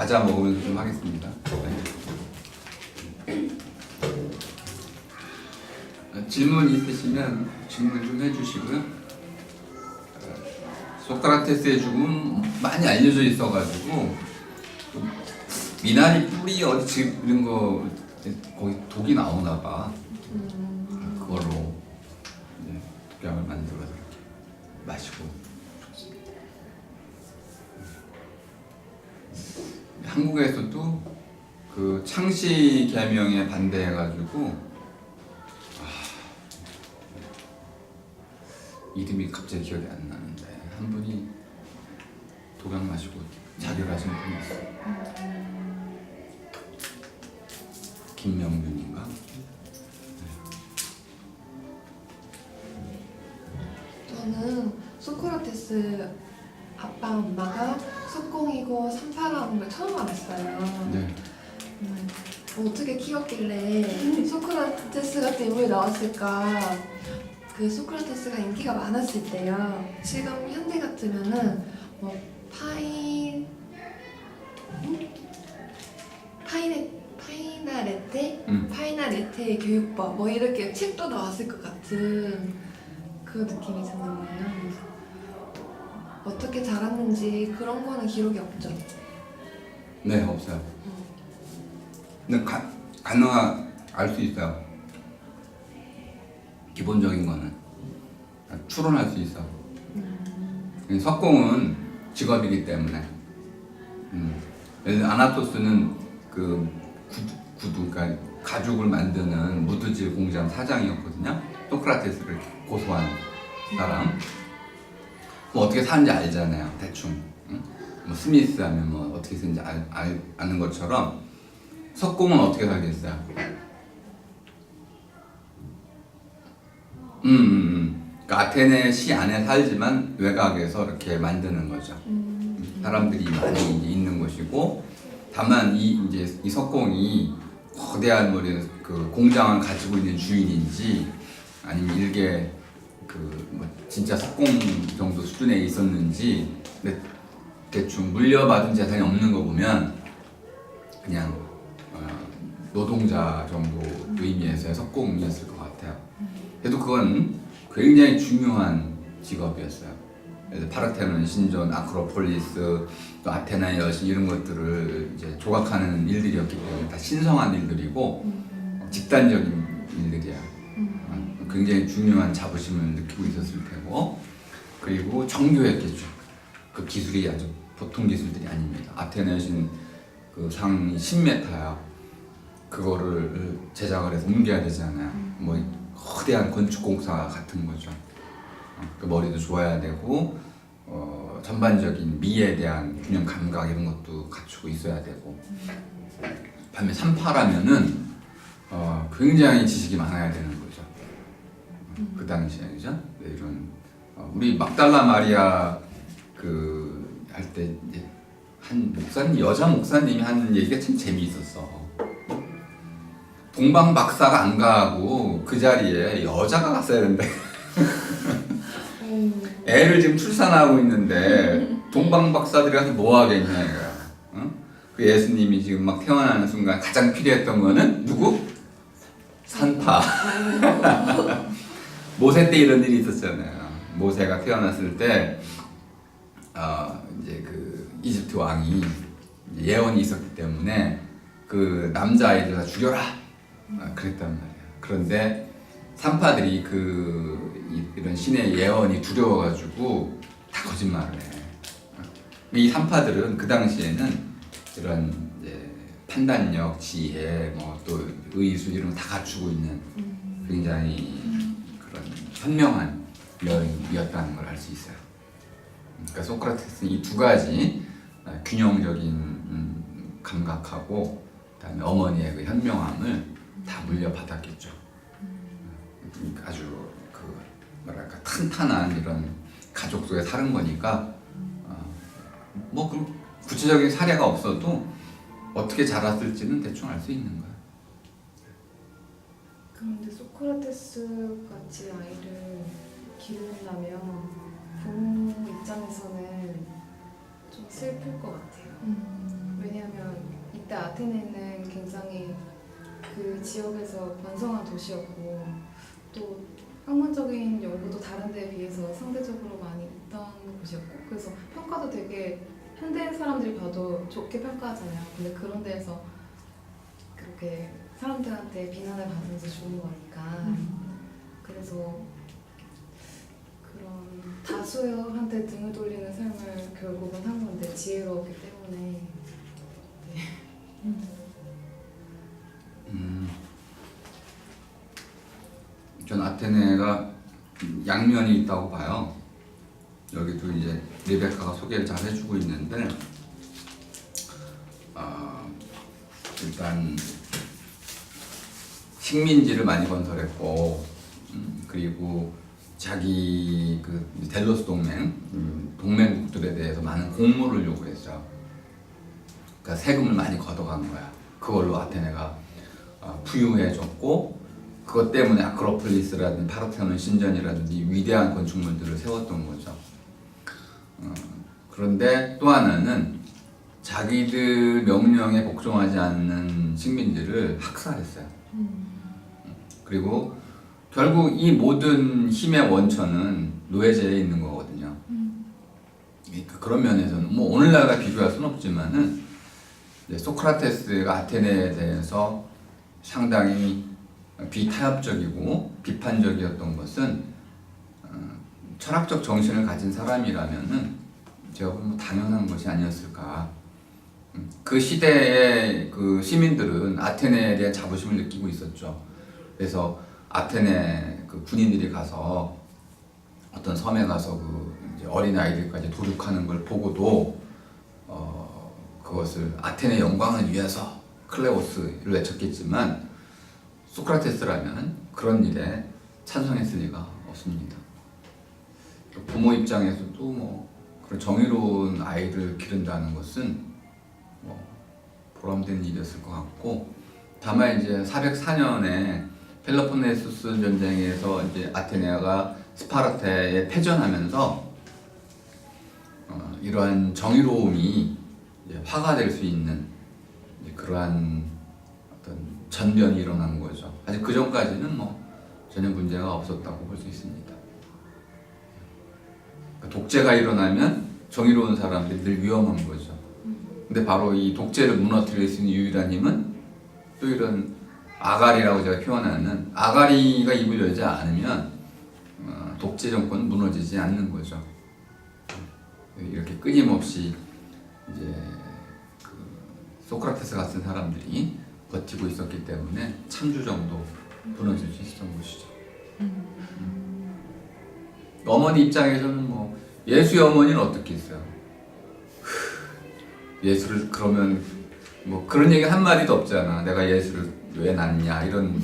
과자 먹으면서 좀 하겠습니다. 질문 있으시면 질문 좀 해주시고요. 소크라테스의 죽음 많이 알려져 있어가지고 미나리 뿌리 어디 지금 거 거기 독이 나오나 봐. 그걸로 이제 독약을 만들어서 이렇게 마시고 좋습니다. 한국에서도 그 창씨 계명에 반대해가지고 이름이 갑자기 기억이 안 나는데 한 분이 독약 마시고 자결하신 분이 있어요. 김명균인가? 저는 소크라테스 아빠 엄마가 석공이고 삼파라는 걸 처음 알았어요. 네. 어떻게 키웠길래 소크라테스 같은 인물이 나왔을까? 그 소크라테스가 인기가 많았을 때요. 지금 현대 같으면은 뭐 파이나레테의 교육법 뭐 이렇게 책도 나왔을 것 같은 그 느낌이 드는 거예요. 어떻게 자랐는지 그런 거는 기록이 없죠. 네, 없어요. 근데 가능한 알 수 있어요. 기본적인 거는 추론할 수 있어. 석공은 직업이기 때문에. 아나토스는 그 구두, 그러니까 가죽을 만드는 무드질 공장 사장이었거든요. 소크라테스를 고소한 사람. 뭐 어떻게 사는지 알잖아요, 대충. 뭐 스미스 하면 뭐 어떻게 사는지 아는 것처럼 석공은 어떻게 살겠어요? 그러니까 아테네 시 안에 살지만 외곽에서 이렇게 만드는 거죠. 사람들이 많이 이제 있는 것이고, 다만 이 석공이 거대한 그 공장을 가지고 있는 주인인지 아니면 일개 뭐 진짜 석공 정도 수준에 있었는지, 근데 대충 물려받은 재산이 없는 거 보면 그냥 노동자 정도 의미에서의 석공이었을 것 같아요. 그래도 그건 굉장히 중요한 직업이었어요. 그래서 파르테논 신전, 아크로폴리스, 또 아테나의 여신 이런 것들을 이제 조각하는 일들이었기 때문에 다 신성한 일들이고 집단적인 일들이야. 굉장히 중요한 자부심을 느끼고 있었을 테고, 그리고 정교했겠죠. 그 기술이 아주 보통 기술들이 아닙니다. 아테네 여신 그 상이 10m야. 그거를 제작을 해서 옮겨야 되잖아요. 뭐 거대한 건축공사 같은 거죠. 그 머리도 좋아야 되고, 전반적인 미에 대한 균형 감각 이런 것도 갖추고 있어야 되고, 반면 삼파라면은 굉장히 지식이 많아야 되는 거죠. 그 당시에, 그죠? 이런 우리 막달라 마리아 그 할 때 이제 한 목사님, 여자 목사님이 하는 얘기가 참 재미있었어. 동방 박사가 안 가고 그 자리에 여자가 갔어야 된대. 애를 지금 출산하고 있는데 동방 박사들이 가서 뭐 하겠냐 이거야. 그 예수님이 지금 막 태어나는 순간 가장 필요했던 거는 누구? 산파. 모세 때 이런 일이 있었잖아요. 모세가 태어났을 때 이제 그 이집트 왕이 예언이 있었기 때문에 그 남자아이들 다 죽여라 그랬단 말이야. 그런데 산파들이 이런 신의 예언이 두려워가지고 다 거짓말을 해. 이 산파들은 그 당시에는 이런 이제 판단력, 지혜, 뭐 또 의술 이런 거 다 갖추고 있는 굉장히 그런 현명한 여인이었다는 걸 알 수 있어요. 그러니까 소크라테스는 이 두 가지 균형적인 감각하고 그다음에 어머니의 그 현명함을 다 물려받았겠죠. 아주 뭐랄까 탄탄한 이런 가족 속에 사는 거니까 뭐 그 구체적인 사례가 없어도 어떻게 자랐을지는 대충 알 수 있는 거야. 그런데 소크라테스 같이 아이를 기른다면 부모 입장에서는 좀 슬플 것 같아요. 왜냐하면 이때 아테네는 굉장히 그 지역에서 번성한 도시였고 또 학문적인 연구도 다른 데에 비해서 상대적으로 많이 있던 곳이었고 그래서 평가도 되게 현대 사람들이 봐도 좋게 평가하잖아요. 근데 그런 데에서 그렇게 사람들한테 비난을 받으면서 죽은 거니까 그래서 그런 다수한테 등을 돌리는 삶을 결국은 한 건데 지혜로웠기 때문에 전 아테네가 양면이 있다고 봐요. 여기도 이제 리베카가 소개를 잘 해주고 있는데 일단 식민지를 많이 건설했고 그리고 자기 그 델로스 동맹 동맹국들에 대해서 많은 공물을 요구했어요. 그러니까 세금을 많이 걷어간 거야. 그걸로 아테네가 부유해졌고 그것 때문에 아크로폴리스라든지 파르테논 신전이라든지 위대한 건축물들을 세웠던 거죠. 그런데 또 하나는 자기들 명령에 복종하지 않는 식민지를 학살했어요. 그리고 결국 이 모든 힘의 원천은 노예제에 있는 거거든요. 그러니까 그런 면에서는 뭐 오늘날과 비교할 수는 없지만은 소크라테스가 아테네에 대해서 상당히 비타협적이고 비판적이었던 것은 철학적 정신을 가진 사람이라면은 제가 보면 뭐 당연한 것이 아니었을까. 그 시대의 그 시민들은 아테네에 대한 자부심을 느끼고 있었죠. 그래서 아테네 그 군인들이 가서 어떤 섬에 가서 그 이제 어린 아이들까지 도륙하는 걸 보고도 그것을 아테네 영광을 위해서 클레오스를 외쳤겠지만 소크라테스라면 그런 일에 찬성했을 리가 없습니다. 부모 입장에서도 뭐 그런 정의로운 아이를 기른다는 것은 뭐 보람된 일이었을 것 같고 다만 이제 404년에 펠로폰네소스 전쟁에서 이제 아테네가 스파르타에 패전하면서 이러한 정의로움이 이제 화가 될 수 있는 이제 그러한 어떤 전변이 일어난 거죠. 아직 그 전까지는 뭐 전혀 문제가 없었다고 볼 수 있습니다. 그러니까 독재가 일어나면 정의로운 사람들이 늘 위험한 거죠. 근데 바로 이 독재를 무너뜨릴 수 있는 유일한 힘은 또 이런 아가리라고 제가 표현하는 아가리가 입을 열지 않으면 독재 정권은 무너지지 않는 거죠. 이렇게 끊임없이 이제 그 소크라테스 같은 사람들이 버티고 있었기 때문에 참주정도 무너질 수 있었던 것이죠. 어머니 입장에서는 뭐 예수의 어머니는 어떻게 했어요? 예수를 그러면 뭐 그런 얘기 한 마디도 없잖아. 내가 예수를 왜 낳냐 이런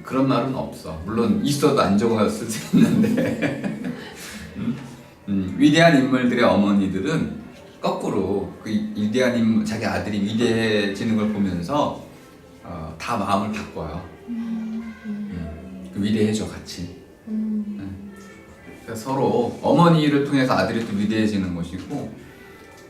그런 말은 없어. 물론 있어도 안 적었을 수 있는데 위대한 인물들의 어머니들은 거꾸로 그 위대한 인물, 자기 아들이 위대해지는 걸 보면서 다 마음을 바꿔요. 위대해져 같이. 그러니까 서로 어머니를 통해서 아들이 또 위대해지는 것이고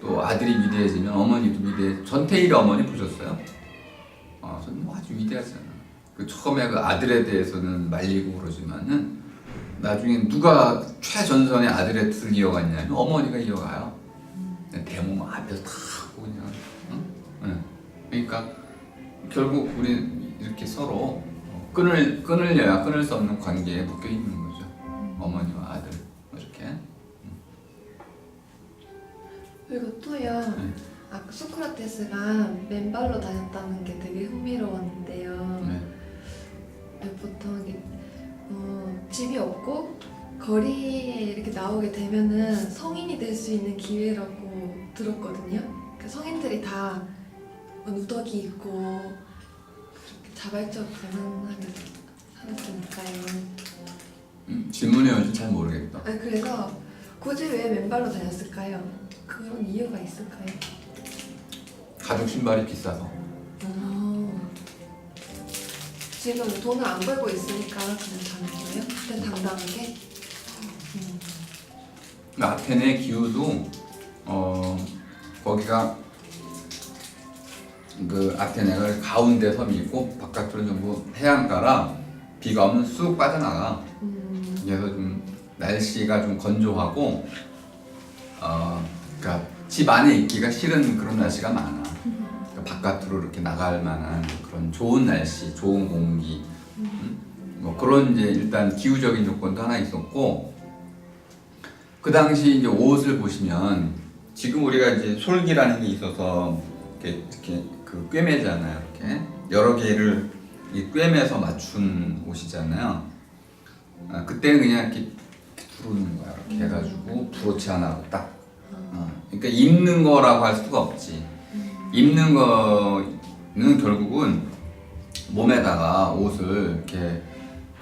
또 아들이 위대해지면 어머니도 위대해. 전태일의 어머니 보셨어요? 저는 뭐 아주 위대하잖아. 그 처음에 그 아들에 대해서는 말리고 그러지만은 나중에 누가 최전선의 아들의 뜻을 이어갔냐면 어머니가 이어가요. 대몸 앞에서 다 하고 그냥. 그러니까 결국 우리 이렇게 서로 끊으려야 끊을 수 없는 관계에 묶여 있는 거죠. 어머니와 아들 이렇게. 그리고 또요. 소크라테스가 맨발로 다녔다는 게 되게 흥미로웠는데요. 보통 집이 없고 거리에 이렇게 나오게 되면은 성인이 될 수 있는 기회라고 들었거든요. 그러니까 성인들이 다 누더기 있고 그렇게 자발적 가능하게 살았으니까요. 질문해야지 잘 모르겠다. 그래서 굳이 왜 맨발로 다녔을까요? 그런 이유가 있을까요? 가죽 신발이 비싸서. 지금 돈을 안 벌고 있으니까 그냥 다는 거예요? 그때 당당하게? 아테네 기후도 거기가 그 아테네가 가운데 섬이 있고 바깥으로는 전부 해안가라 비가 오면 쑥 빠져나가. 그래서 좀 날씨가 좀 건조하고 그러니까 집 안에 있기가 싫은 그런 날씨가 많아. 그러니까 바깥으로 이렇게 나갈 만한 그런 좋은 날씨, 좋은 공기, 뭐 그런 이제 일단 기후적인 조건도 하나 있었고, 그 당시 이제 옷을 보시면 지금 우리가 이제 솔기라는 게 있어서 이렇게 그 꿰매잖아요. 이렇게 여러 개를 이 꿰매서 맞춘 옷이잖아요. 그때는 그냥 이렇게 두르는 거야. 이렇게 해가지고 브로치 하나로 딱. 그러니까 입는 거라고 할 수가 없지. 입는 거는 결국은 몸에다가 옷을 이렇게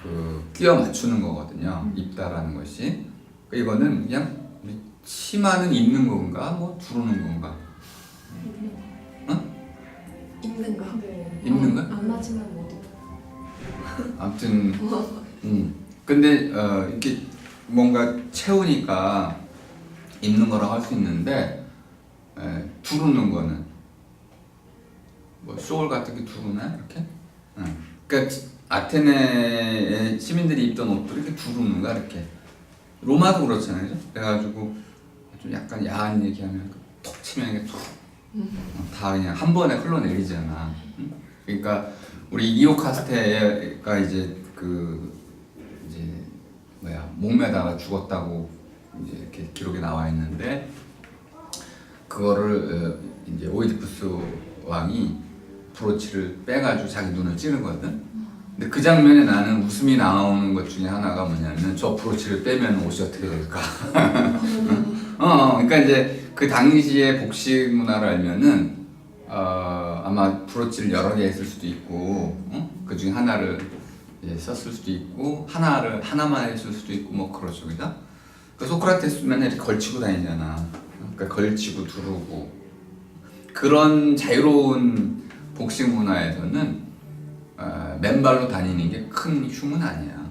그 끼워 맞추는 거거든요. 입다라는 것이. 이거는 그냥 우리 치마는 입는 건가, 뭐 두르는 건가? 입는 거. 네. 입는 거? 안 맞으면 못 아무튼 근데 이렇게 뭔가 채우니까 입는 거라고 할 수 있는데 두르는 거는 뭐 쇼울 같은 게 두르나 이렇게? 그러니까 아테네의 시민들이 입던 옷도 이렇게 두르는 거야 이렇게. 로마도 그렇잖아요, 그죠? 그래가지고 좀 약간 야한 얘기하면 톡 치면 이게 다 그냥 한 번에 흘러내리잖아. 그러니까 우리 이오카스테가 이제 목매다가 죽었다고 이제 이렇게 기록에 나와 있는데, 그거를 이제 오이디푸스 왕이 브로치를 빼가지고 자기 눈을 찌르거든. 근데 그 장면에 나는 웃음이 나오는 것 중에 하나가 뭐냐면 저 브로치를 빼면 옷이 어떻게 될까. 그러니까 이제 그 당시의 복식 문화를 알면은 아마 브로치를 여러 개 했을 수도 있고, 그 중에 하나를 이제 썼을 수도 있고, 하나만 했을 수도 있고, 뭐 그렇죠, 그죠? 그 소크라테스 맨날 이렇게 걸치고 다니잖아. 그러니까 걸치고 두르고. 그런 자유로운 복식 문화에서는 맨발로 다니는 게 큰 흉은 아니야.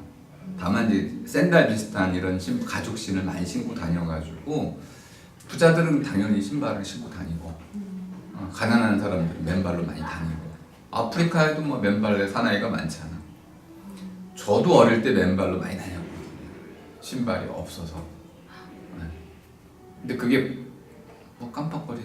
다만 이제 샌들 비슷한 이런 가죽 신을 많이 신고 다녀가지고 부자들은 당연히 신발을 신고 다니고, 가난한 사람들은 맨발로 많이 다니고, 아프리카에도 뭐 맨발의 사나이가 많잖아. 저도 어릴 때 맨발로 많이 다녔거든요. 신발이 없어서. 근데 그게 뭐 깜빡거리